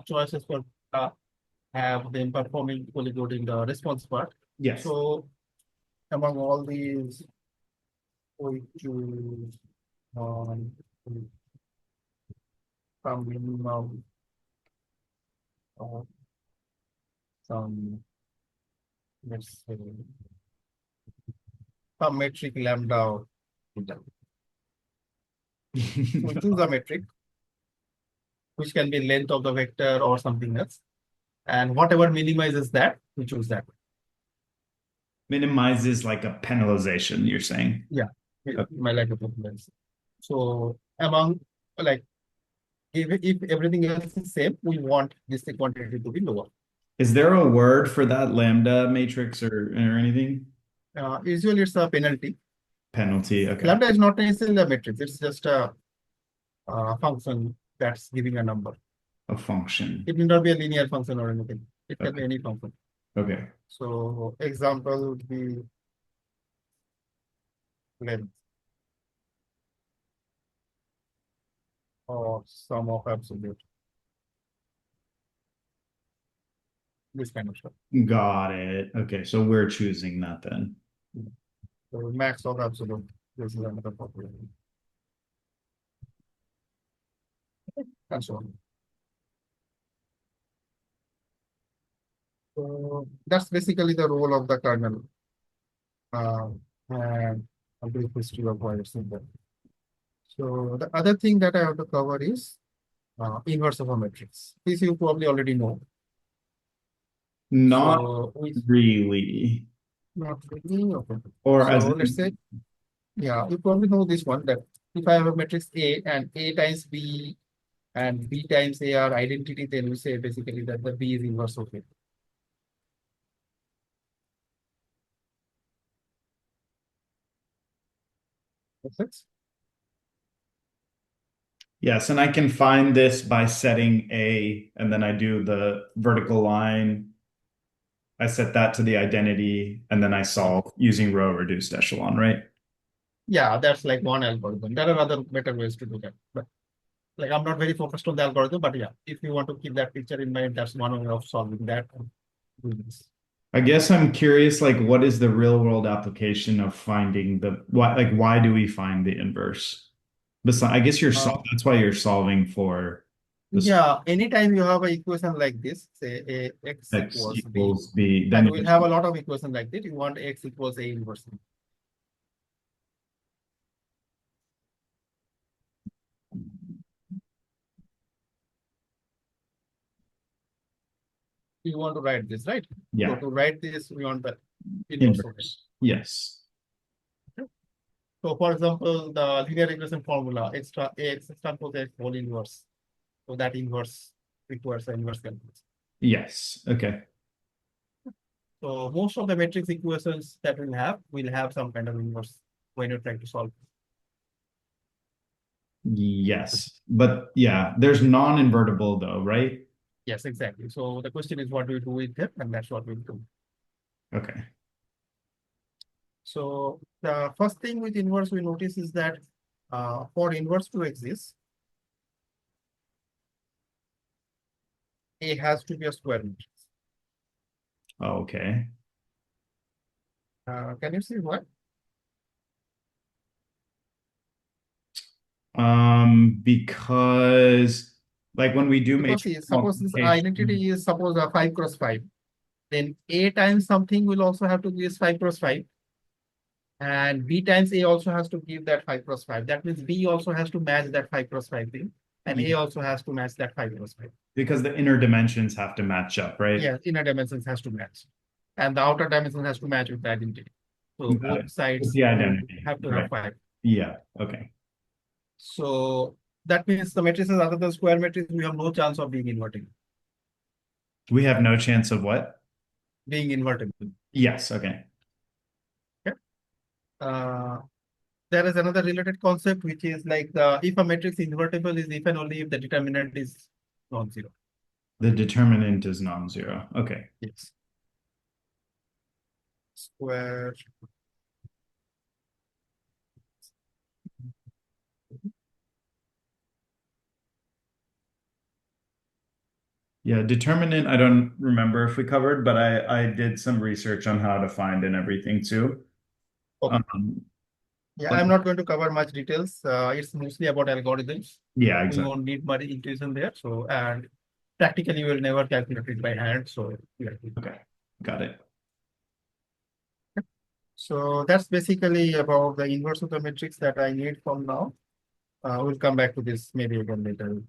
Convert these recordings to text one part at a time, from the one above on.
choices for have them performing equally good in the response part. Yes. So among all these, we choose um, some minimum or some, let's say, some metric lambda or theta. So we choose a metric which can be length of the vector or something else. And whatever minimizes that, we choose that. Minimizes like a penalization, you're saying. Yeah, Okay. my like a preference. So among like if everything else is same, we want this quantity to be lower. Is there a word for that lambda matrix or anything? Usually it's a penalty. Penalty. Okay. Lambda is not necessarily a matrix. It's just a function that's giving a number. A function. It need not be a linear function or anything. It can Okay. be any function. Okay. So example would be length or sum of absolute. This kind of stuff. Got it. Okay. So we're choosing that then. So max of absolute. This is another property. And so on. So that's basically the role of the kernel. And a brief history of why it's in there. So the other thing that I have to cover is inverse of a matrix. This you probably already know. Not So we really. not really okay. Or So as let's say, yeah, you probably know this one that if I have a matrix A and A times B and B times A are identity, then we say basically that the B is inverse of it. Makes sense? yes, and I can find this by setting A, and then I do the vertical line. I set that to the identity, and then I solve using row reduced echelon, right? Yeah, that's like one algorithm. There are other better ways to do that. But like I'm not very focused on the algorithm, but yeah, if you want to keep that picture in mind, that's one way of solving that. Doing this. I guess I'm curious, like, what is the real world application of finding the why? Like, why do we find the inverse? Besides, I guess Uh, that's why you're solving for this yeah, anytime you have an equation like this, say a x x equals b, equals b, then and we'll have a lot of equations like this. You want x equals a inverse b. You want to write this, right? So yeah, to write this, we want the inverse of it. inverse. Yes. Okay. So for example, the linear regression formula, extra x transpose x whole inverse. So that inverse requires an inverse calculus. Yes. Okay. So most of the matrix equations that will have some kind of inverse when you're trying to solve. Yes. But yeah, there's non-invertible though, right? Yes, exactly. So the question is what do we do with them? And that's what we'll do. Okay. So the first thing with inverse we notice is that for inverse to exist, A has to be a square matrix. Okay. Can you see what? Because like when we do Because matrix see, suppose this multiplication, identity is suppose a 5 cross 5, then A times something will also have to give 5 cross 5. And B times A also has to give that 5 cross 5. That means B also has to match that 5 cross 5 thing. And A also has to match that 5 cross 5. because the inner dimensions have to match up, right? Yeah, inner dimensions has to match. And the outer dimension has to match with the identity. So Got it. both With sides the will identity. have to have Right. 5. Yeah. Okay. So that means the matrices other than square matrix, we have no chance of being invertible. We have no chance of what? Being invertible. Yes. Okay. Okay. Uh, there is another related concept which is like the if a matrix invertible is if and only if the determinant is non-zero. The determinant is non-zero. Okay. Yes. Square. Yeah, determinant, I don't remember if we covered, but I did some research on how to find and everything too. Okay. Um, Yeah, but I'm not going to cover much details. It's mostly about algorithms. yeah, We exactly. won't need much intuition there. So, and practically we'll never calculate it by hand. So, yeah. Okay, got it. So that's basically about the inverse of the matrix that I need from now. We'll come back to this maybe again later.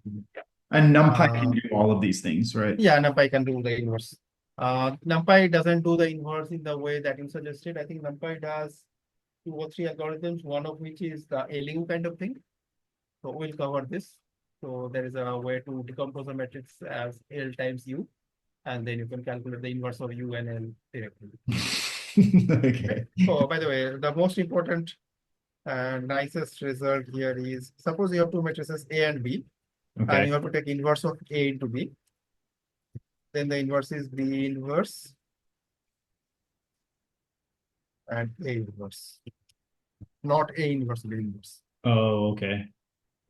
And NumPy can Uh, do all of these things, right? yeah, NumPy can do the inverse. NumPy doesn't do the inverse in the way that you suggested. I think NumPy does 2 or 3 algorithms, one of which is the ALU kind of thing. So we'll cover this. So there is a way to decompose a matrix as L times U, and then you can calculate the inverse of U and L directly. Okay. Okay. Oh, by the way, the most important and nicest result here is suppose you have 2 matrices A and B, and Okay. you have to take inverse of A into B. Then the inverse is B inverse and A inverse, not A inverse, B inverse. Oh, okay.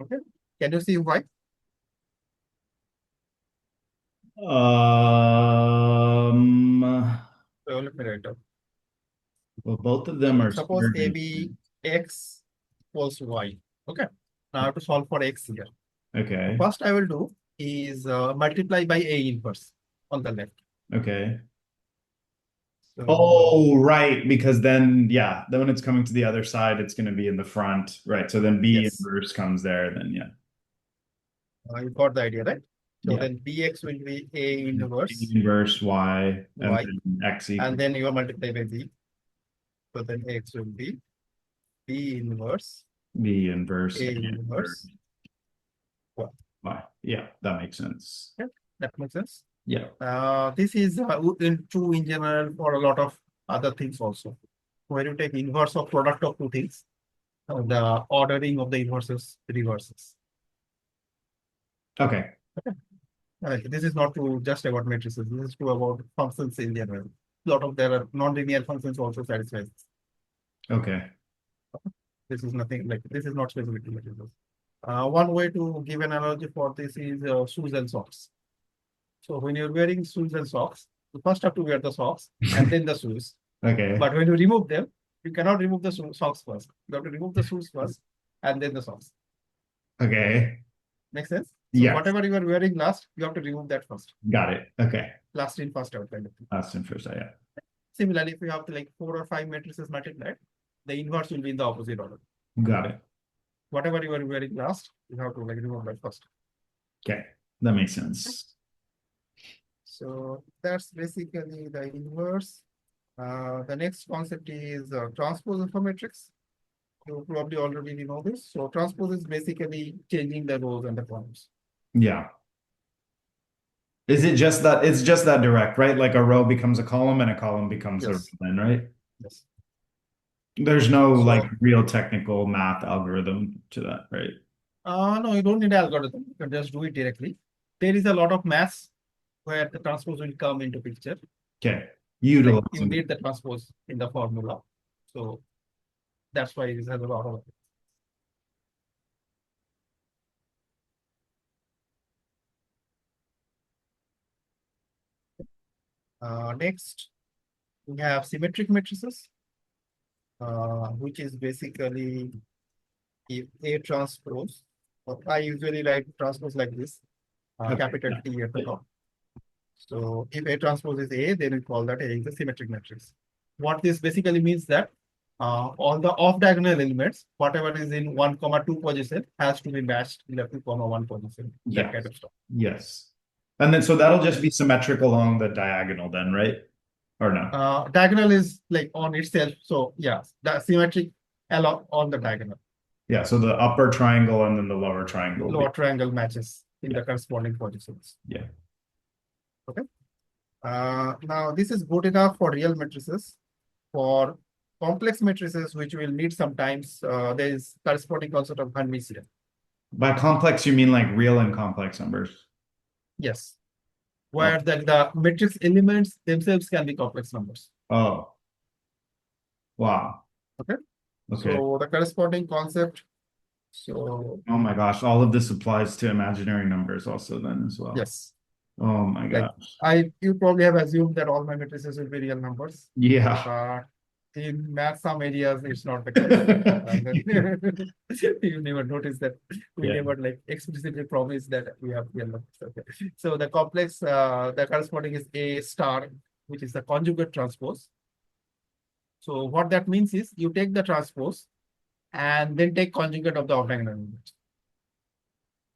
Okay. Can you see why? Um, So let me write down. well, both of them are Suppose square root. AB x equals y. Okay. Now I have to solve for x here. So Okay. first I will do is multiply by A inverse on the left. Okay. So Oh, right. Because then, yeah, then when it's coming to the other side, it's going to be in the front. Right. So then B yes, inverse comes there. Then, yeah. you got the idea, right? So Yeah. then Bx will be A B inverse inverse Y and y, then X and equals then you multiply by B. So then x will be B inverse B inverse A A inverse inverse y. Y. Yeah, that makes sense. Yeah, that makes sense. Yeah. This is true in general for a lot of other things also. When you take inverse of product of 2 things, the ordering of the inverses reverses. Okay. This is not true just about matrices. This is true about functions in general. A lot of there are non-linear functions also satisfy this. Okay. This is nothing like this is not specific to matrices. One way to give an analogy for this is shoes and socks. So when you're wearing shoes and socks, you first have to wear the socks and then the shoes. Okay. But when you remove them, you cannot remove the socks first. You have to remove the shoes first and then the socks. Okay. Make sense? So Yes. whatever you are wearing last, you have to remove that first. Got it. Okay. Last in, first out kind of thing. Last and first, yeah. Similarly, if you have like 4 or 5 matrices multiplied, the inverse will be in the opposite order. Got it. Whatever you are wearing last, you have to like remove that first. Okay. That makes sense. So that's basically the inverse. The next concept is transpose of a matrix. You probably already know this. So transpose is basically changing the rows and the columns. Yeah. Is it just that it's just that direct, right? Like a row becomes a column and a column becomes a row Yes. then, right? Yes. There's no like So real technical math algorithm to that, right? no, you don't need algorithm. You can just do it directly. There is a lot of maths where the transpose will come into picture. Okay. Like you Utilizing. need the transpose in the formula. So that's why this has a lot of next we have symmetric matrices, which is basically if A transpose, or I usually write transpose like this, Okay. capital Yeah. T at the top. So if A transpose is A, then we call that A is a symmetric matrix. What this basically means that all the off-diagonal elements, whatever is in 1, 2 position, has to be matched in the 2, 1 position. That kind Yes. of stuff. Yes. And then so that'll just be symmetric along the diagonal then, right? Or no? Diagonal is like on itself. So yeah, the symmetric along on the diagonal. Yeah, so the upper triangle and then the lower triangle will be Lower triangle matches in yeah, the corresponding positions. yeah. Okay. Now this is good enough for real matrices. For complex matrices, which will need sometimes, there is corresponding concept of Hermitian. By complex, you mean like real and complex numbers. Yes. Oh, Where the matrix elements themselves can be complex numbers. oh, wow. Okay. Okay. So the corresponding concept. So Oh my gosh, all of this applies to imaginary numbers also then as well. yes. Oh my Like God. you probably have assumed that all my matrices will be real numbers, Yeah. but in math some areas it's not the case. You never notice that we Yeah. never like explicitly promise that we have real numbers. Okay. So the complex, the corresponding is A star, which is the conjugate transpose. So what that means is you take the transpose and then take conjugate of the outline element.